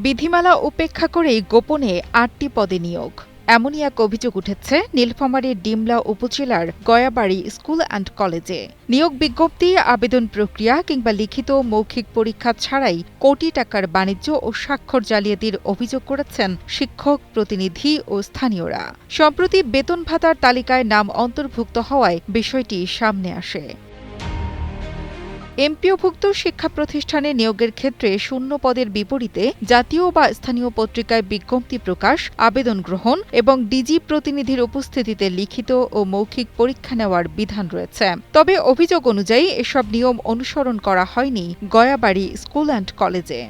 বিধিমালা উপেক্ষা করেই গোপনে ৮টি পদে নিয়োগ, এমনই এক অভিযোগ উঠেছে নীলফামারীর ডিমলা উপজেলার গয়াবাড়ি স্কুল অ্যান্ড কলেজে। নিয়োগ বিজ্ঞপ্তি, আবেদন প্রক্রিয়া কিংবা লিখিত মৌখিক পরীক্ষা ছাড়াই কোটি টাকার বাণিজ্য ও স্বাক্ষর জালিয়াতির অভিযোগ করেছেন শিক্ষক, প্রতিনিধি ও স্থানীয়রা। সম্প্রতি বেতন ভাতার তালিকায় নাম অন্তর্ভুক্ত হওয়ায় বিষয়টি সামনে আসে। এমপিওভুক্ত শিক্ষা প্রতিষ্ঠানে নিয়োগের ক্ষেত্রে শূন্য পদের বিপরীতে জাতীয় বা স্থানীয় পত্রিকায় বিজ্ঞপ্তি প্রকাশ, আবেদন গ্রহণ এবং ডিজি প্রতিনিধির উপস্থিতিতে লিখিত ও মৌখিক পরীক্ষা নেওয়ার বিধান রয়েছে। তবে অভিযোগ অনুযায়ী এসব নিয়ম অনুসরণ করা হয়নি গয়াবাড়ি স্কুল অ্যান্ড কলেজে।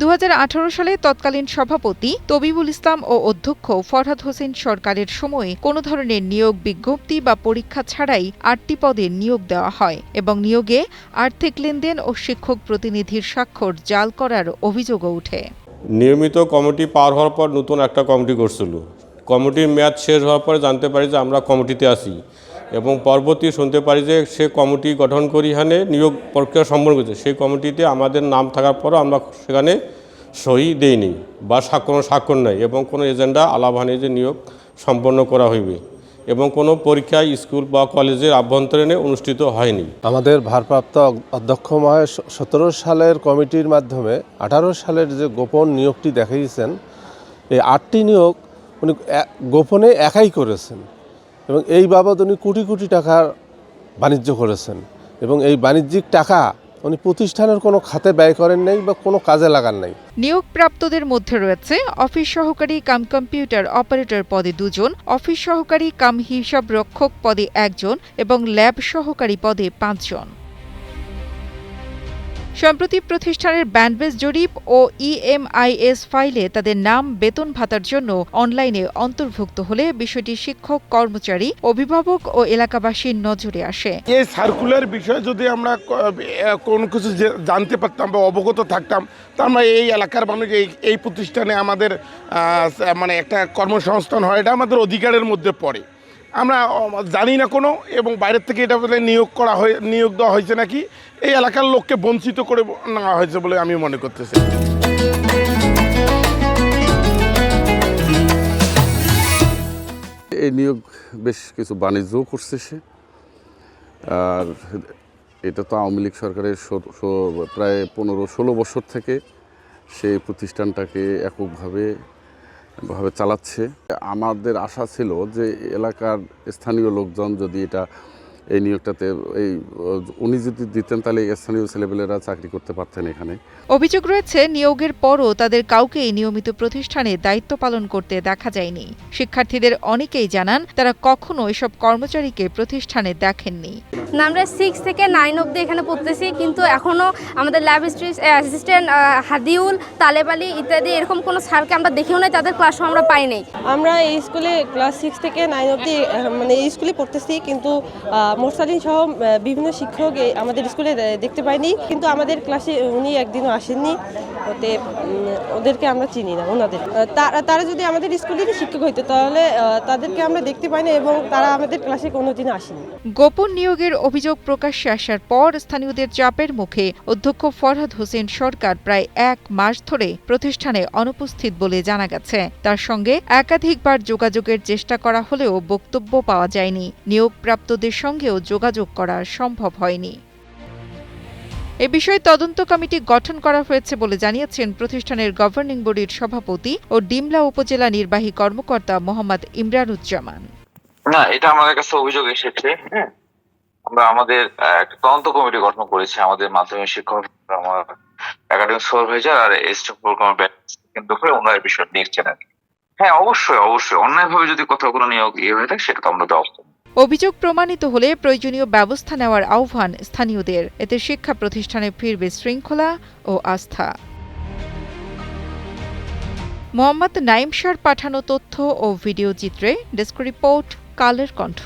2018 সালে তৎকালীন সভাপতি তবিবুল ইসলাম ও অধ্যক্ষ ফরহাদ হোসেন সরকারের সময়ে কোনো ধরনের নিয়োগ বিজ্ঞপ্তি বা পরীক্ষা ছাড়াই 8টি পদে নিয়োগ দেওয়া হয় এবং নিয়োগে আর্থিক লেনদেন ও শিক্ষক প্রতিনিধির স্বাক্ষর জাল করার অভিযোগও ওঠে। নিয়মিত কমিটি পার হওয়ার পর নতুন একটা কমিটি করছিল। কমিটির মেয়াদ শেষ হওয়ার পরে জানতে পারি যে আমরা কমিটিতে আছি এবং পরবর্তী শুনতে পারি যে সে কমিটি গঠন করি এখানে নিয়োগ প্রক্রিয়া সম্পন্ন করেছে। সেই কমিটিতে আমাদের নাম থাকার পরও আমরা সেখানে সই দেইনি বা স্বাক্ষর নেই এবং কোনো এজেন্ডা আলাভানে যে নিয়োগ সম্পন্ন করা হইবে এবং কোনো পরীক্ষা স্কুল বা কলেজের আভ্যন্তরীণে অনুষ্ঠিত হয়নি। আমাদের ভারপ্রাপ্ত অধ্যক্ষ মহাশয় 17 সালের কমিটির মাধ্যমে 18 সালের যে গোপন নিয়োগটি দেখিয়েছেন, এই 8টি নিয়োগ উনি গোপনে একাই করেছেন এবং এই বাবদ উনি কোটি কোটি টাকার বাণিজ্য করেছেন এবং এই বাণিজ্যিক টাকা উনি প্রতিষ্ঠানের কোনো খাতে ব্যয় করেন নাই বা কোনো কাজে লাগান নাই। নিয়োগপ্রাপ্তদের মধ্যে রয়েছে অফিস সহকারী কাম কম্পিউটার অপারেটর পদে 2 জন, অফিস সহকারী কাম হিসাব রক্ষক পদে 1 জন এবং ল্যাব সহকারী পদে 5 জন। সম্প্রতি প্রতিষ্ঠানের ব্যান্ডবেজ জরিপ ও ইএমআইএস ফাইলে তাদের নাম বেতন ভাতার জন্য অনলাইনে অন্তর্ভুক্ত হলে বিষয়টি শিক্ষক, কর্মচারী, অভিভাবক ও এলাকাবাসীর নজরে আসে। এই সার্কুলার বিষয়ে যদি আমরা কোনো কিছু জানতে পারতাম বা অবগত থাকতাম, তা আমরা এই এলাকার মানুষ এই প্রতিষ্ঠানে আমাদের মানে একটা কর্মসংস্থান হয়, এটা আমাদের অধিকারের মধ্যে পড়ে। আমরা জানি না কোনো, এবং বাইরের থেকে এটা বলে নিয়োগ দেওয়া হয়েছে নাকি এই এলাকার লোককে বঞ্চিত করে নেওয়া হয়েছে বলে আমি মনে করতেছি। এই নিয়োগ বেশ কিছু বাণিজ্যও করছে সে, আর এটা তো আওয়ামী লীগ সরকারের প্রায় 15-16 বছর থেকে সেই প্রতিষ্ঠানটাকে এককভাবে চালাচ্ছে। আমাদের আশা ছিল যে এলাকার স্থানীয় লোকজন যদি এই নিয়োগটাতে উনি যদি দিতেন তাহলে স্থানীয় ছেলেপেলেরা চাকরি করতে পারতেন এখানে। অভিযোগ রয়েছে নিয়োগের পরও তাদের কাউকেই নিয়মিত প্রতিষ্ঠানে দায়িত্ব পালন করতে দেখা যায়নি। শিক্ষার্থীদের অনেকেই জানান তারা কখনো এসব কর্মচারীকে প্রতিষ্ঠানে দেখেননি। আমরা 6 থেকে 9 অবধি এখানে পড়তেছি, কিন্তু এখনো আমাদের ল্যাব অ্যাসিস্ট্যান্ট হাদিউল, তালেব আলী ইত্যাদি এরকম কোনো স্যারকে আমরা দেখেও নাই, তাদের ক্লাসও আমরা পাই নাই। আমরা এই স্কুলে ক্লাস 6 থেকে 9 অবধি মানে এই স্কুলে পড়তেছি, কিন্তু মোরসালিন সহ বিভিন্ন শিক্ষক আমাদের স্কুলে দেখতে পাইনি, কিন্তু আমাদের ক্লাসে উনি একদিনও আসেননি, ওতে ওদেরকে আমরা চিনি না। ওনাদের তারা যদি আমাদের স্কুলের শিক্ষক হইতো তাহলে তাদেরকে আমরা দেখতে পাইনি এবং তারা আমাদের ক্লাসে কোনোদিন আসেনি। গোপন নিয়োগের অভিযোগ প্রকাশ্যে আসার পর স্থানীয়দের চাপের মুখে অধ্যক্ষ ফরহাদ হোসেন সরকার প্রায় 1 মাস ধরে প্রতিষ্ঠানে অনুপস্থিত বলে জানা গেছে। তার সঙ্গে একাধিকবার যোগাযোগের চেষ্টা করা হলেও বক্তব্য পাওয়া যায়নি। নিয়োগপ্রাপ্তদের সঙ্গেও যোগাযোগ করা সম্ভব হয়নি। এ বিষয়ে তদন্ত কমিটি গঠন করা হয়েছে বলে জানিয়েছেন প্রতিষ্ঠানের গভর্নিং বডির সভাপতি ও ডিমলা উপজেলা নির্বাহী কর্মকর্তা মোহাম্মদ ইমরানুজ্জামান। না, এটা আমাদের কাছে অভিযোগ এসেছে। আমরা আমাদের একটা তদন্ত কমিটি গঠন করেছি। আমাদের মাধ্যমিক শিক্ষক, আমার একাডেমিক সুপারভাইজার আর স্টাফ প্রোগ্রাম কেন্দ্র করে ওনারা বিষয় দেখছেন আর কি। হ্যাঁ, অবশ্যই অন্যায়ভাবে যদি কোথাও কোনো নিয়োগ হয়ে থাকে সেটা তো আমরা ব্যবস্থা। অভিযোগ প্রমাণিত হলে প্রয়োজনীয় ব্যবস্থা নেওয়ার আহ্বান স্থানীয়দের। এতে শিক্ষা প্রতিষ্ঠানে ফিরবে শৃঙ্খলা ও আস্থা। মোহাম্মদ নাইম শাহর পাঠানো তথ্য ও ভিডিও চিত্রে ডেস্ক রিপোর্ট, কালের কণ্ঠ।